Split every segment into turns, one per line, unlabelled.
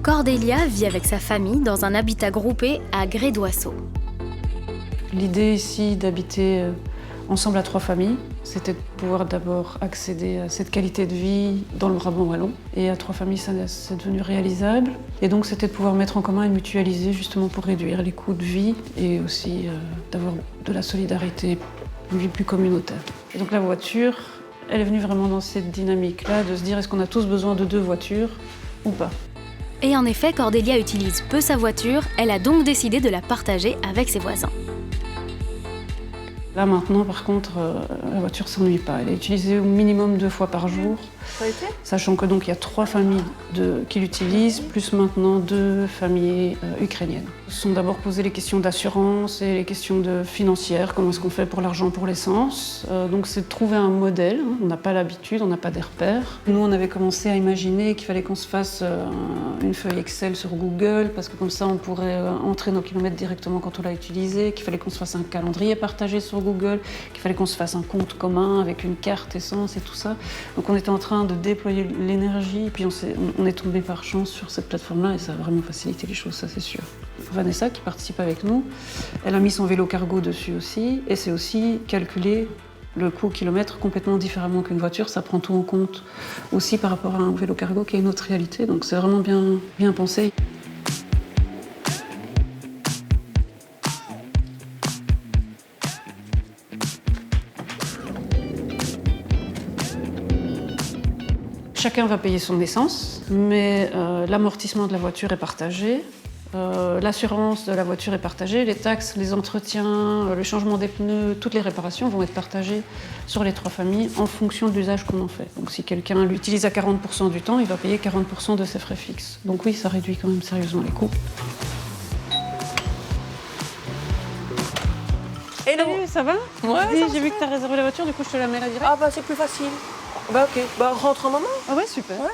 Cordélia vit avec sa famille dans un habitat groupé à Grès-d'Oisseau.
L'idée ici d'habiter ensemble à 3 familles, c'était de pouvoir d'abord accéder à cette qualité de vie dans le Brabant wallon. Et à 3 familles, c'est devenu réalisable. Et donc c'était de pouvoir mettre en commun et mutualiser justement pour réduire les coûts de vie et aussi d'avoir de la solidarité, une vie plus communautaire. Et donc la voiture, elle est venue vraiment dans cette dynamique-là de se dire est-ce qu'on a tous besoin de 2 voitures ou pas.
Et en effet, Cordélia utilise peu sa voiture, elle a donc décidé de la partager avec ses voisins.
Là maintenant, par contre, la voiture ne s'ennuie pas. Elle est utilisée au minimum 2 fois par jour.
Ça a été ?
Sachant que donc il y a 3 familles qui l'utilisent, plus maintenant 2 familles ukrainiennes. Ils se sont d'abord posé les questions d'assurance et les questions financières. Comment est-ce qu'on fait pour l'argent pour l'essence ? Donc c'est de trouver un modèle. On n'a pas l'habitude, on n'a pas des repères. Nous, on avait commencé à imaginer qu'il fallait qu'on se fasse une feuille Excel sur Google, parce que comme ça, on pourrait entrer nos kilomètres directement quand on l'a utilisé, qu'il fallait qu'on se fasse un calendrier partagé sur Google, qu'il fallait qu'on se fasse un compte commun avec une carte essence et tout ça. Donc on était en train de déployer l'énergie, et puis on est tombé par chance sur cette plateforme-là et ça a vraiment facilité les choses, ça c'est sûr. Vanessa, qui participe avec nous, elle a mis son vélo cargo dessus aussi, et c'est aussi calculé le coût au kilomètre complètement différemment qu'une voiture. Ça prend tout en compte aussi par rapport à un vélo cargo qui est une autre réalité, donc c'est vraiment bien pensé. Chacun va payer son essence, mais l'amortissement de la voiture est partagé, l'assurance de la voiture est partagée, les taxes, les entretiens, le changement des pneus, toutes les réparations vont être partagées sur les 3 familles en fonction de l'usage qu'on en fait. Donc si quelqu'un l'utilise à 40% du temps, il va payer 40% de ses frais fixes. Donc oui, ça réduit quand même sérieusement les coûts.
Hello.
Salut, ça va?
Ouais,
J'ai vu que tu as réservé la voiture, du coup je te la mets là direct.
Ah bah c'est plus facile. Bah ok, bah rentre un moment.
Ah ouais, super.
Ouais.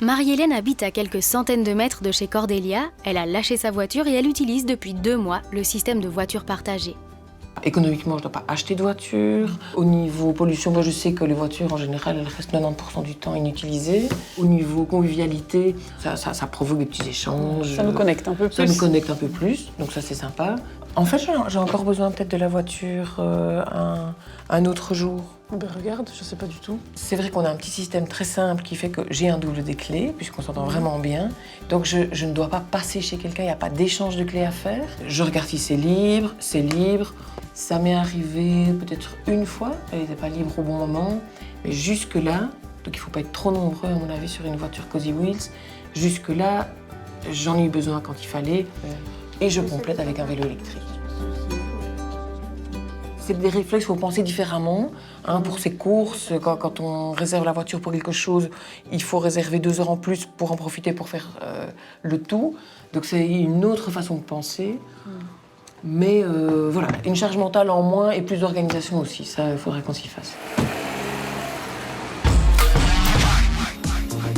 Marie-Hélène habite à quelques centaines de mètres de chez Cordélia. Elle a lâché sa voiture et elle utilise depuis 2 mois le système de voiture partagée.
Économiquement, je ne dois pas acheter de voiture. Au niveau pollution, moi je sais que les voitures en général, elles restent 90% du temps inutilisées. Au niveau convivialité, ça provoque des petits échanges.
Ça nous connecte un peu plus.
Ça nous connecte un peu plus, donc ça c'est sympa. En fait, j'ai encore besoin peut-être de la voiture un autre jour.
Ben regarde, je sais pas du tout.
C'est vrai qu'on a un petit système très simple qui fait que j'ai un double des clés, puisqu'on s'entend vraiment bien. Donc je ne dois pas passer chez quelqu'un, il n'y a pas d'échange de clés à faire. Je regarde si c'est libre, c'est libre. Ça m'est arrivé peut-être une fois, elle n'était pas libre au bon moment. Mais jusque-là, donc il ne faut pas être trop nombreux à mon avis sur une voiture Cozy Wheels, jusque-là, j'en ai eu besoin quand il fallait. Et je complète avec un vélo électrique. C'est des réflexes, il faut penser différemment. Pour ses courses, quand on réserve la voiture pour quelque chose, il faut réserver 2 heures en plus pour en profiter pour faire le tout. Donc c'est une autre façon de penser. Mais voilà, une charge mentale en moins et plus d'organisation aussi, ça, il faudrait qu'on s'y fasse.